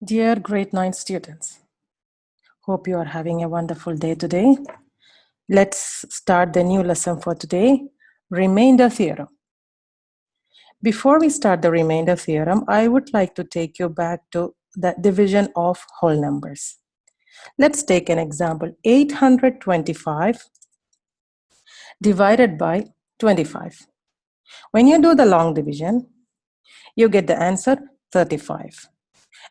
Dear grade 9 students, hope you are having a wonderful day today. Let's start the new lesson for today, Remainder Theorem. Before we start the remainder theorem, I would like to take you back to the division of whole numbers. Let's take an example, 825 divided by 25. When you do the long division, you get the answer 35.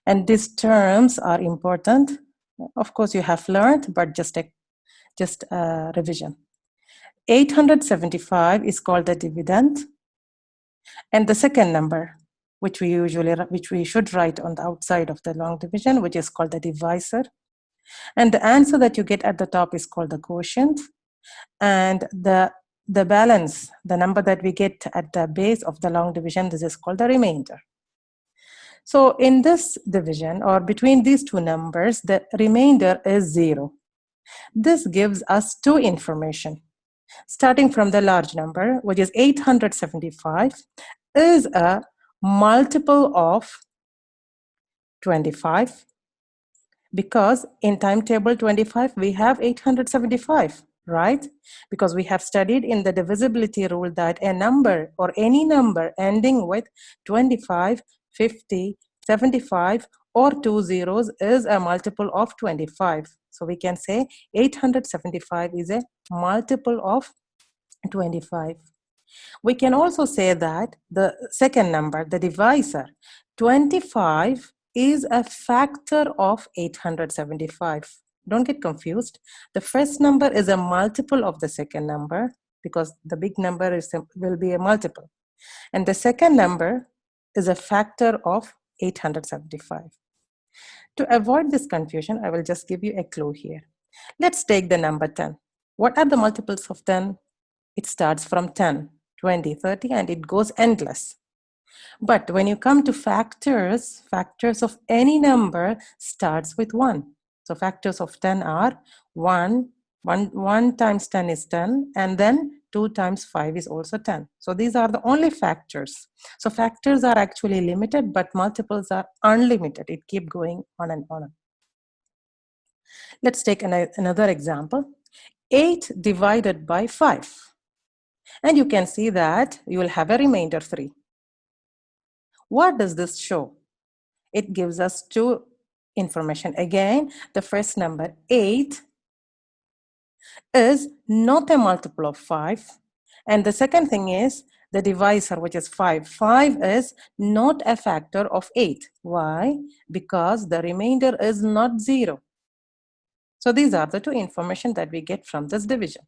And these terms are important. Of course, you have learned, but just a revision. 875 is called the dividend, and the second number, which we should write on the outside of the long division, which is called the divisor. And the answer that you get at the top is called the quotient, and the balance, the number that we get at the base of the long division, this is called the remainder. So in this division, or between these two numbers, the remainder is 0. This gives us two information. Starting from the large number, which is 875, is a multiple of 25, because in timetable 25, we have 875, right? Because we have studied in the divisibility rule that a number or any number ending with 25, 50, 75, or 2 zeros is a multiple of 25. So we can say 875 is a multiple of 25. We can also say that the second number, the divisor, 25 is a factor of 875. Don't get confused. The first number is a multiple of the second number because the big number will be a multiple. And the second number is a factor of 875. To avoid this confusion, I will just give you a clue here. Let's take the number 10. What are the multiples of 10? It starts from 10, 20, 30, and it goes endless. But when you come to factors of any number starts with 1. So factors of 10 are 1 times 10 is 10, and then 2 times 5 is also 10. So these are the only factors. So factors are actually limited, but multiples are unlimited. It keeps going on and on. Let's take another example. 8 divided by 5. And you can see that you will have a remainder 3. What does this show? It gives us two information. Again, the first number, 8, is not a multiple of 5. And the second thing is the divisor, which is 5. 5 is not a factor of 8. Why? Because the remainder is not 0. So these are the two information that we get from this division.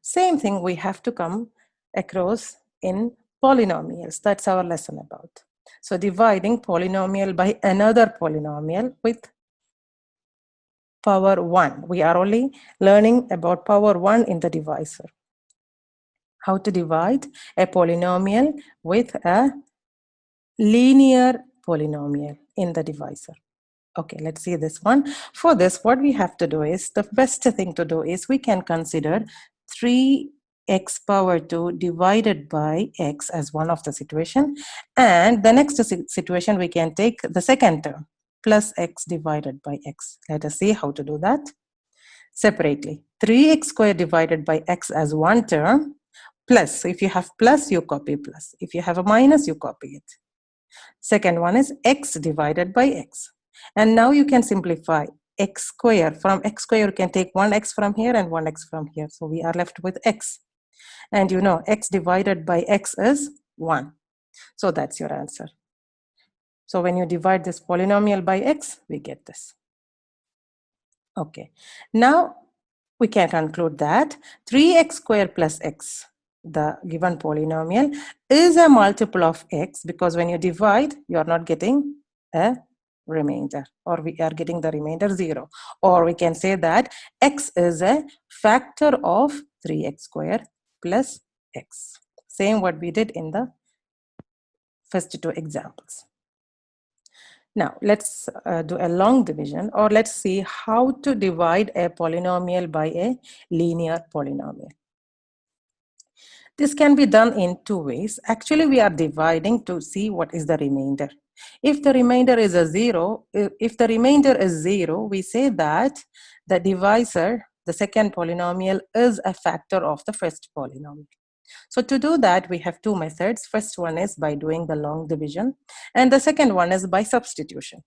Same thing we have to come across in polynomials. That's our lesson about. So dividing polynomial by another polynomial with power 1. We are only learning about power 1 in the divisor. How to divide a polynomial with a linear polynomial in the divisor. Okay, let's see this one. For this, what we have to do is, the best thing to do is we can consider 3x power 2 divided by x as one of the situation. And the next situation, we can take the second term, plus x divided by x. Let us see how to do that separately. 3x squared divided by x as one term, plus. So if you have plus, you copy plus. If you have a minus, you copy it. Second one is x divided by x. And now you can simplify x squared. From x squared, you can take 1x from here and 1x from here. So we are left with x. And you know, x divided by x is 1. So that's your answer. So when you divide this polynomial by x, we get this. Okay. Now we can conclude that 3x squared plus x, the given polynomial, is a multiple of x, because when you divide, you are not getting a remainder, or we are getting the remainder 0. Or we can say that x is a factor of 3x squared plus x. Same what we did in the first two examples. Now let's do a long division, or let's see how to divide a polynomial by a linear polynomial. This can be done in two ways. Actually, we are dividing to see what is the remainder. If the remainder is a zero, if the remainder is zero, we say that the divisor, the second polynomial, is a factor of the first polynomial. So to do that, we have two methods. First one is by doing the long division, and the second one is by substitution.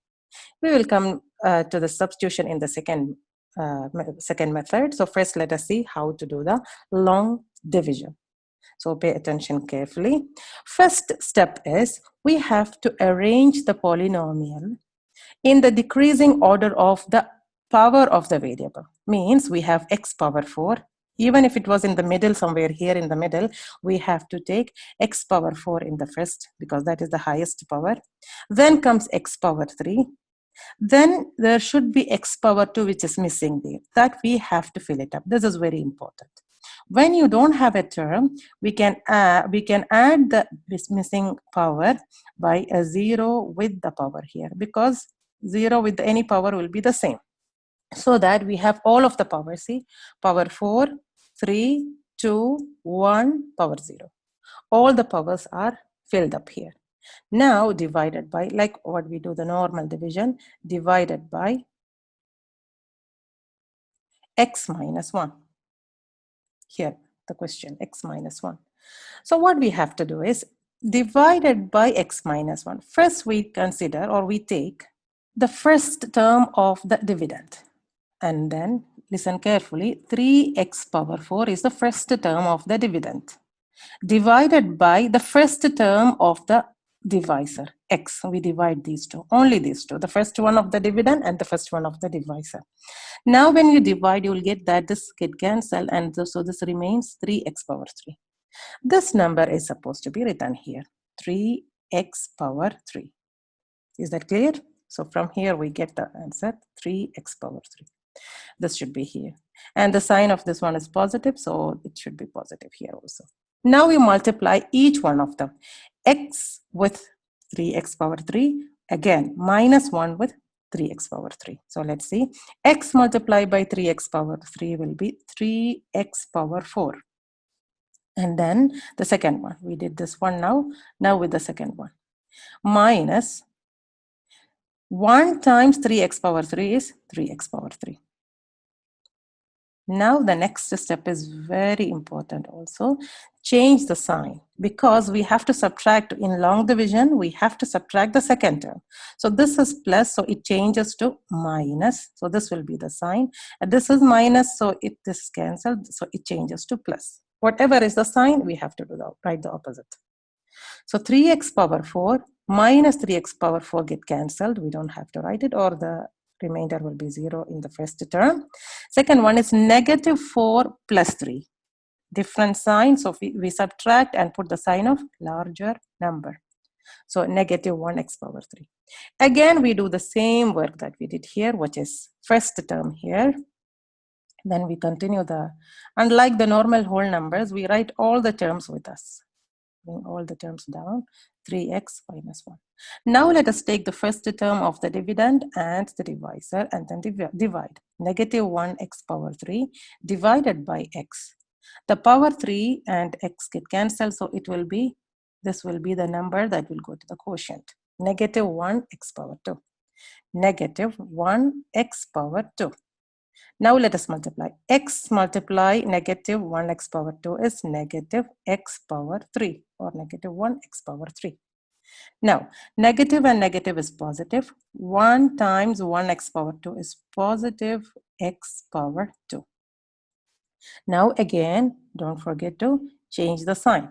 We will come to the substitution in the second method. So first, let us see how to do the long division. So pay attention carefully. First step is we have to arrange the polynomial in the decreasing order of the power of the variable. Means we have x power 4. Even if it was in the middle, somewhere here in the middle, we have to take x power 4 in the first, because that is the highest power. Then comes x power 3. Then there should be x power 2, which is missing there. That we have to fill it up. This is very important. When you don't have a term, we can add this missing power by a 0 with the power here, because 0 with any power will be the same. So that we have all of the power. See, power 4, 3, 2, 1, power 0. All the powers are filled up here. Now divided by, like what we do the normal division, divided by x minus 1. Here, the question, x minus 1. So what we have to do is divided by x minus 1. First, we consider, or we take the first term of the dividend. And then, listen carefully, 3x power 4 is the first term of the dividend, divided by the first term of the divisor, x. We divide these two, only these two, the first one of the dividend and the first one of the divisor. Now when you divide, you will get that this get cancelled, and so this remains 3x power 3. This number is supposed to be written here, 3x power 3. Is that clear? So from here we get the answer, 3x power 3. This should be here. And the sign of this one is positive, so it should be positive here also. Now we multiply each one of them. X with 3x power 3, again minus 1 with 3x power 3. So let's see, x multiplied by 3x power 3 will be 3x power 4. And then the second one, we did this one now with the second one, minus 1 times 3x power 3 is 3x power 3. Now the next step is very important also. Change the sign, because we have to subtract in long division, we have to subtract the second term. So this is plus, so it changes to minus. So this will be the sign. And this is minus, so this is cancelled, so it changes to plus. Whatever is the sign, we have to write the opposite. So 3x power 4 minus 3x power 4 get cancelled. We don't have to write it, or the remainder will be 0 in the first term. Second one is negative 4 plus 3. Different sign, so we subtract and put the sign of larger number. So negative 1x power 3. Again, we do the same work that we did here, which is first term here. Then we continue unlike the normal whole numbers, we write all the terms with us. Bring all the terms down, 3x minus 1. Now let us take the first term of the dividend and the divisor and then divide. Negative 1x power 3 divided by x. The power 3 and x get cancelled, so this will be the number that will go to the quotient. Negative 1x power 2. Negative 1x power 2. Now let us multiply. X multiply negative 1x power 2 is negative x power 3, or negative 1x power 3. Now, negative and negative is positive. 1 times 1x power 2 is positive x power 2. Now again, don't forget to change the sign.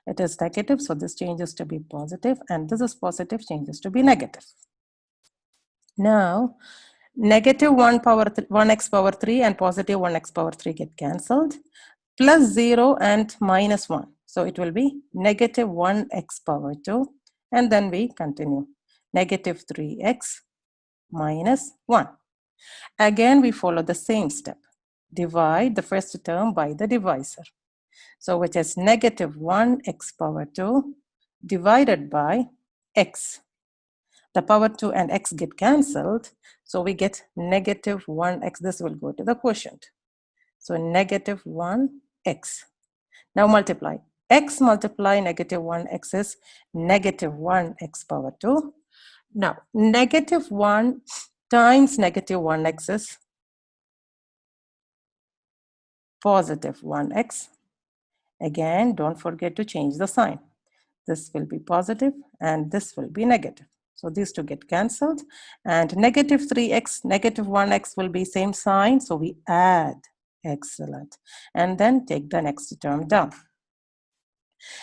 It is negative, so this changes to be positive, and this is positive, changes to be negative. Now, negative 1x power 3 and positive 1x power 3 get cancelled. Plus 0 and minus 1. So it will be negative 1x power 2. And then we continue. Negative 3x minus 1. Again, we follow the same step. Divide the first term by the divisor. So which is negative 1x power 2 divided by x. The power 2 and x get cancelled, so we get negative 1x. This will go to the quotient. So negative 1x. Now multiply. x multiply negative 1x is negative 1x power 2. Now, negative 1 times negative 1x is positive 1x. Again, don't forget to change the sign. This will be positive and this will be negative. So these two get cancelled, and negative 3x, negative 1x will be same sign. So we add. Excellent. And then take the next term down.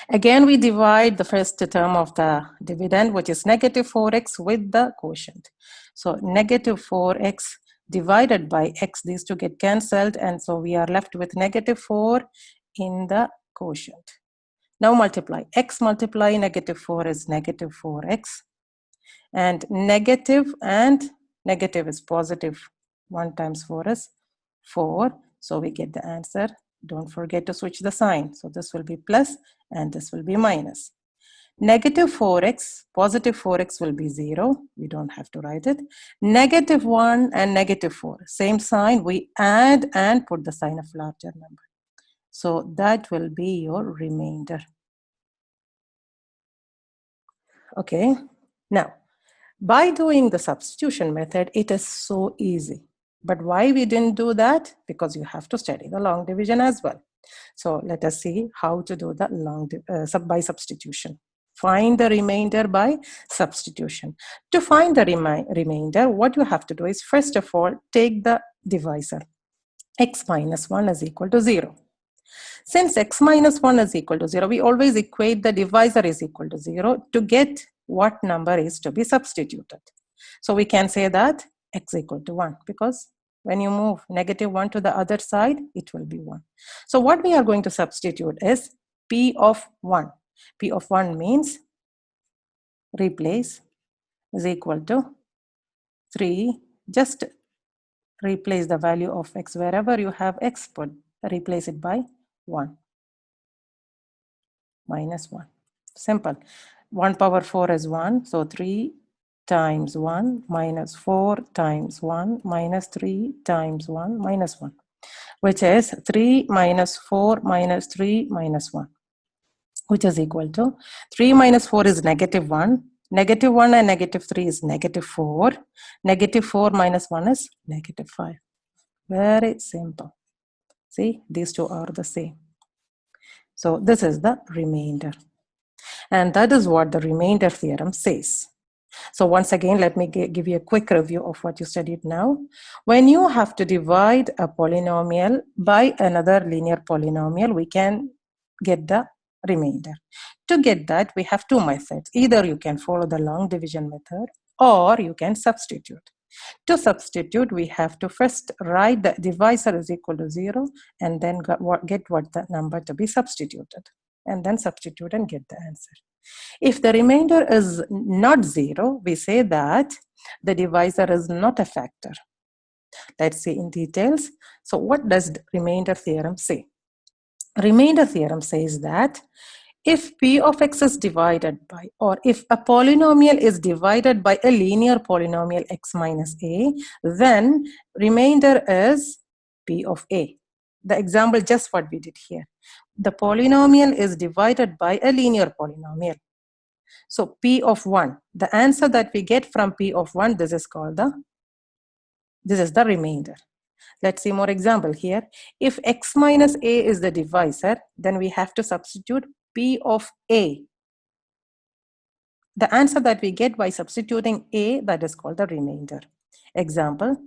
Again, we divide the first term of the dividend, which is negative 4x, with the quotient. So negative 4x divided by x, these two get cancelled, and so we are left with negative 4 in the quotient. Now multiply. X multiply negative 4 is negative 4x. And negative is positive. 1 times 4 is 4. So we get the answer. Don't forget to switch the sign. So this will be plus and this will be minus. Negative 4x, positive 4x will be 0. We don't have to write it. Negative 1 and negative 4. Same sign. We add and put the sign of larger number. So that will be your remainder. Okay. Now, by doing the substitution method, it is so easy. But why we didn't do that? Because you have to study the long division as well. So let us see how to do the by substitution. Find the remainder by substitution. To find the remainder, what you have to do is, first of all, take the divisor. X minus 1 is equal to 0. Since x minus 1 is equal to 0, we always equate the divisor is equal to 0 to get what number is to be substituted. So we can say that x equal to 1, because when you move negative 1 to the other side, it will be 1. So what we are going to substitute is P of 1. P of 1 means replace is equal to 3. Just replace the value of x wherever you have x, replace it by 1 minus 1. Simple. 1 power 4 is 1. So 3 times 1 minus 4 times 1 minus 3 times 1 minus 1, which is 3 minus 4 minus 3 minus 1, which is equal to 3 minus 4 is negative 1. Negative 1 and negative 3 is negative 4. Negative 4 minus 1 is negative 5. Very simple. See, these two are the same. So this is the remainder. And that is what the remainder theorem says. So once again, let me give you a quick review of what you studied now. When you have to divide a polynomial by another linear polynomial, we can get the remainder. To get that, we have two methods. Either you can follow the long division method or you can substitute. To substitute, we have to first write the divisor is equal to 0 and then get what the number to be substituted, and then substitute and get the answer. If the remainder is not 0, we say that the divisor is not a factor. Let's see in details. So what does the remainder theorem say? Remainder theorem says that if P of x is divided by, or if a polynomial is divided by a linear polynomial x minus a, then remainder is P of a. The example just what we did here. The polynomial is divided by a linear polynomial. So P of 1, the answer that we get from P of 1, this is the remainder. Let's see more example here. If x minus a is the divisor, then we have to substitute P of a. The answer that we get by substituting a, that is called the remainder. Example,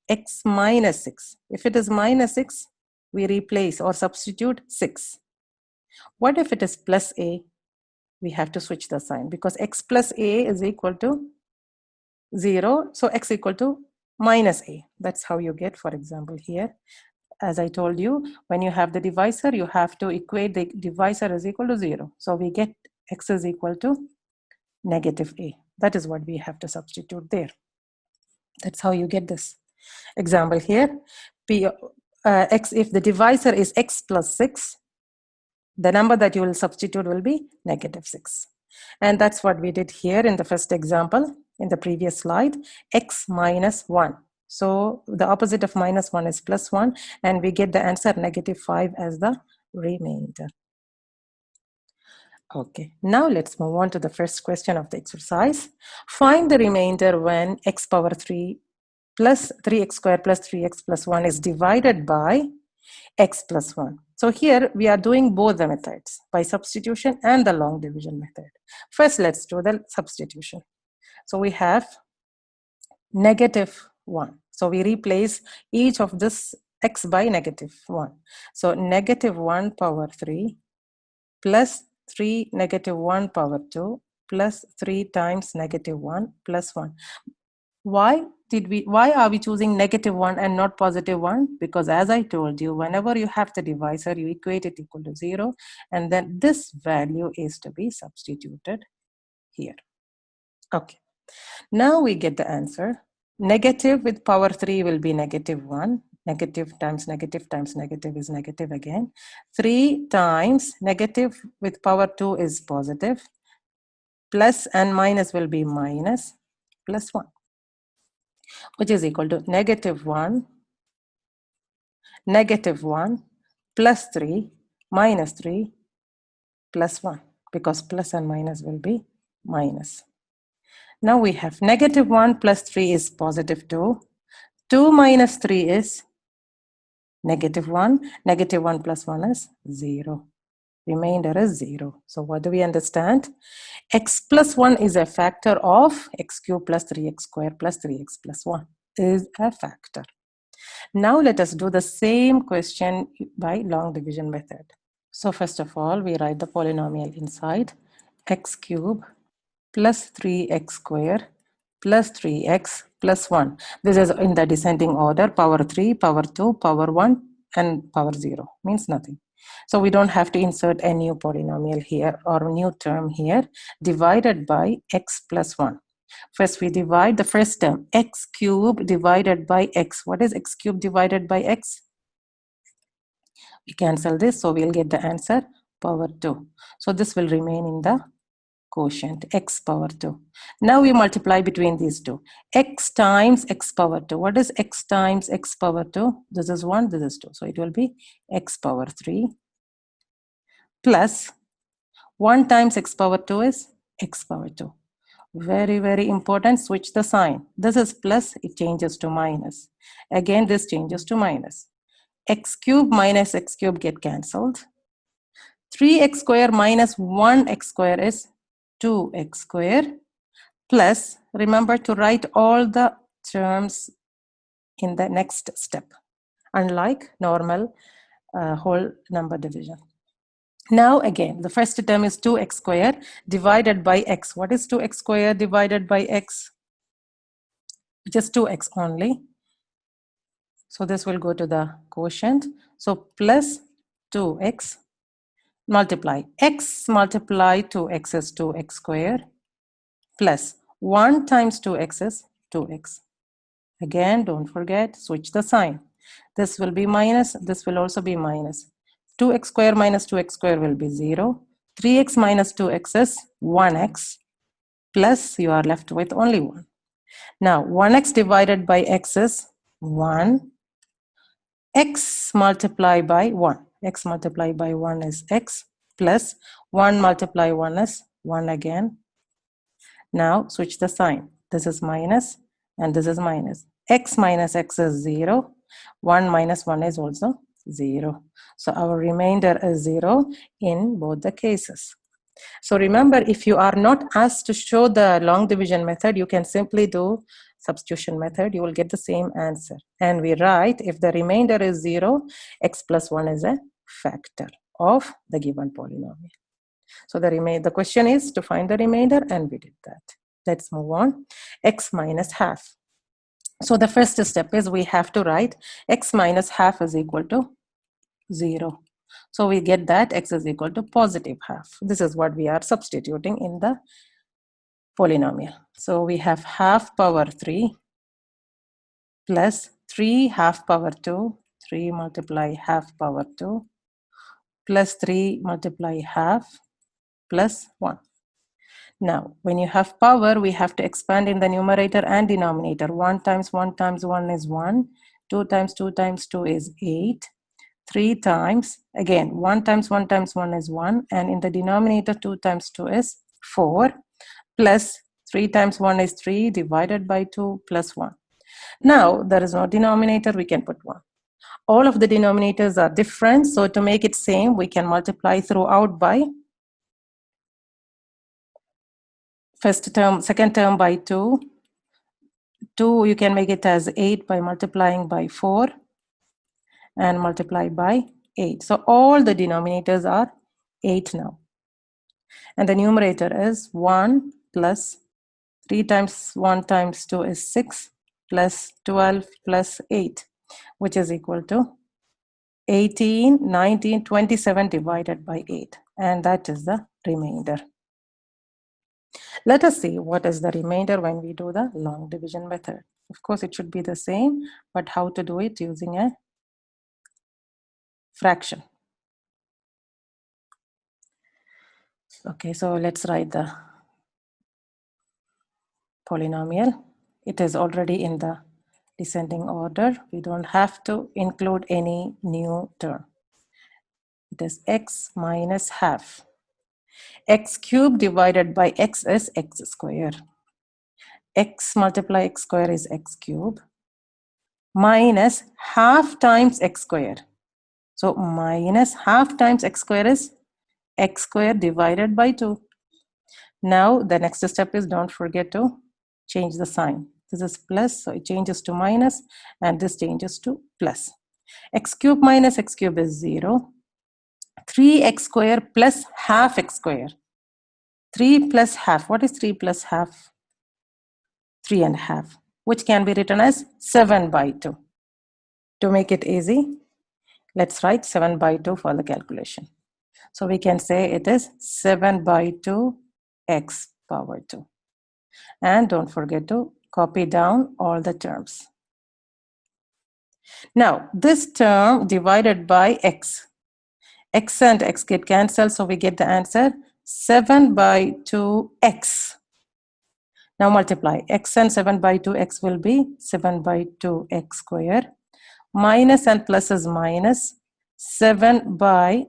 x minus 6. If it is minus 6, we replace or substitute 6. What if it is plus a? We have to switch the sign because x plus a is equal to 0. So x equal to minus a. That's how you get, for example, here. As I told you, when you have the divisor, you have to equate the divisor is equal to 0. So we get x is equal to negative a. That is what we have to substitute there. That's how you get this. Example here, x, if the divisor is x plus 6, the number that you will substitute will be negative 6. And that's what we did here in the first example, in the previous slide, x minus 1. So the opposite of minus 1 is plus 1, and we get the answer negative 5 as the remainder. Okay, now let's move on to the first question of the exercise. Find the remainder when x power 3 plus 3x squared plus 3x plus 1 is divided by x plus 1. So here we are doing both the methods, by substitution and the long division method. First, let's do the substitution. So we have -1. So we replace each of this x by -1. So -1 power 3 plus 3 -1 power 2 plus 3 times -1 plus 1. Why are we choosing -1 and not +1? Because as I told you, whenever you have the divisor, you equate it equal to 0, and then this value is to be substituted here. Okay, now we get the answer. Negative with power 3 will be -1. Negative times negative times negative is negative again. 3 times negative with power 2 is positive. Plus and minus will be minus plus 1, which is equal to -1 plus 3 minus 3 plus 1, because plus and minus will be minus. Now we have -1 plus 3 is positive 2. 2 minus 3 is -1. -1 plus 1 is 0. Remainder is 0. So what do we understand? X plus 1 is a factor of x cubed plus 3x squared plus 3x plus 1 is a factor. Now let us do the same question by long division method. So first of all, we write the polynomial inside. X cubed plus 3x squared plus 3x plus 1. This is in the descending order, power 3, power 2, power 1, and power 0. Means nothing. So we don't have to insert a new polynomial here or new term here. Divided by x plus 1. First, we divide the first term, x cubed divided by x. What is x cubed divided by x? We cancel this, so we'll get the answer, power 2. So this will remain in the quotient, x power 2. Now we multiply between these two. X times x power 2. What is x times x power 2? This is 1, this is 2. So it will be x power 3 plus 1 times x power 2 is x power 2. Very, very important, switch the sign. This is plus, it changes to minus. Again, this changes to minus. X cubed minus x cubed get cancelled. 3x square minus 1x square is 2x square plus, remember to write all the terms in the next step, unlike normal whole number division. Now again, the first term is 2x squared divided by x. What is 2x squared divided by x? Just 2x only. So this will go to the quotient. So plus 2x multiply. X multiply 2x is 2x squared plus 1 times 2x is 2x. Again, don't forget, switch the sign. This will be minus, this will also be minus. 2x squared minus 2x squared will be 0. 3x minus 2x is 1x plus you are left with only 1. Now 1x divided by x is 1. X multiplied by 1. X multiplied by 1 is x plus 1 multiply 1 is 1 again. Now switch the sign. This is minus and this is minus. X minus x is 0. 1 minus 1 is also 0. So our remainder is 0 in both the cases. So remember, if you are not asked to show the long division method, you can simply do substitution method. You will get the same answer. And we write, if the remainder is 0, x plus 1 is a factor of the given polynomial. So the question is to find the remainder, and we did that. Let's move on. X minus half. So the first step is we have to write x minus half is equal to 0. So we get that x is equal to positive half. This is what we are substituting in the polynomial. So we have half power 3 plus 3 half power 2. 3 multiply half power 2 plus 3 multiply half plus 1. Now, when you have power, we have to expand in the numerator and denominator. 1 times 1 times 1 is 1. 2 times 2 times 2 is 8. 3 times, again, 1 times 1 times 1 is 1, and in the denominator 2 times 2 is 4, plus 3 times 1 is 3 divided by 2 plus 1. Now, there is no denominator, we can put 1. All of the denominators are different, so to make it same, we can multiply throughout by second term by 2. 2, you can make it as 8 by multiplying by 4 and multiply by 8. So all the denominators are 8 now. And the numerator is 1 plus 3 times 1 times 2 is 6 plus 12 plus 8, which is equal to 18, 19, 27 divided by 8. And that is the remainder. Let us see what is the remainder when we do the long division method. Of course, it should be the same, but how to do it using a fraction. Okay, so let's write the polynomial. It is already in the descending order. We don't have to include any new term. It is x minus half. X cubed divided by x is x squared. X multiply x squared is x cubed minus half times x squared. So minus half times x squared is x squared divided by 2. Now the next step is, don't forget to change the sign. This is plus, so it changes to minus, and this changes to plus. X cubed minus x cubed is 0. 3x squared plus half x squared. 3 plus half. What is 3 plus half? 3.5, which can be written as 7 by 2. To make it easy, let's write 7 by 2 for the calculation. So we can say it is 7 by 2 x power 2. And don't forget to copy down all the terms. Now, this term divided by x. X and x get cancelled, so we get the answer 7 by 2x. Now multiply. X and 7 by 2x will be 7 by 2x squared. Minus and plus is minus 7 by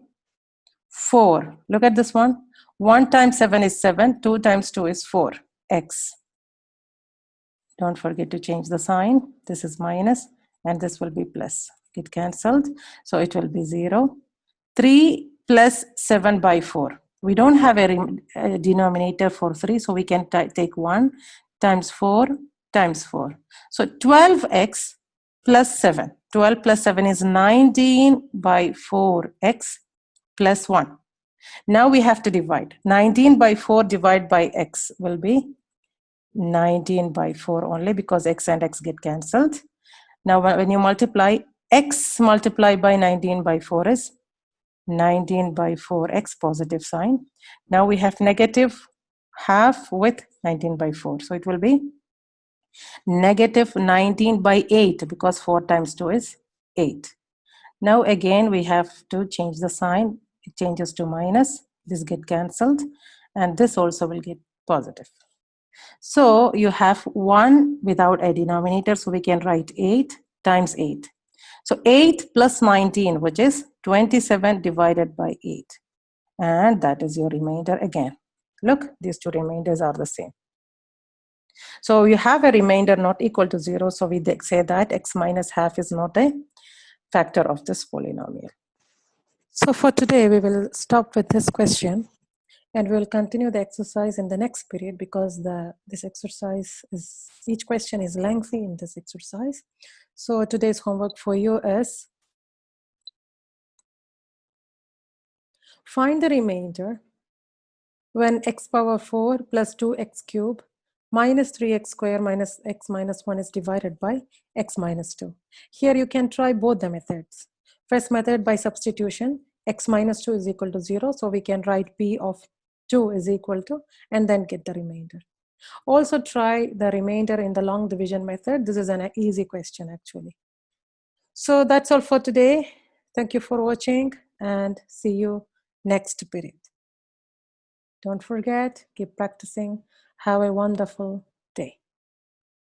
4. Look at this one. 1 times 7 is 7. 2 times 2 is 4. X. Don't forget to change the sign. This is minus and this will be plus. Get cancelled. So it will be 0. 3 plus 7 by 4. We don't have a denominator for 3, so we can take 1 times 4 times 4. So 12x plus 7. 12 plus 7 is 19 by 4x plus 1. Now we have to divide. 19 by 4 divided by x will be 19 by 4 only, because x and x get cancelled. Now when you multiply, x multiplied by 19 by 4 is 19 by 4x, positive sign. Now we have negative half with 19 by 4. So it will be negative 19 by 8, because 4 times 2 is 8. Now again we have to change the sign. It changes to minus. This get cancelled. And this also will get positive. So you have 1 without a denominator. So we can write 8 times 8. So 8 plus 19, which is 27 divided by 8. And that is your remainder again. Look, these two remainders are the same. So you have a remainder not equal to 0. So we say that x minus half is not a factor of this polynomial. So for today, we will stop with this question. And we'll continue the exercise in the next period, because this exercise is, each question is lengthy in this exercise. So today's homework for you is find the remainder when x power 4 plus 2x cubed minus 3x squared minus x minus 1 is divided by x minus 2. Here you can try both the methods. First method, by substitution, x minus 2 is equal to 0. So we can write p of 2 is equal to, and then get the remainder. Also try the remainder in the long division method. This is an easy question actually. So that's all for today. Thank you for watching and see you next period. Don't forget, keep practicing. Have a wonderful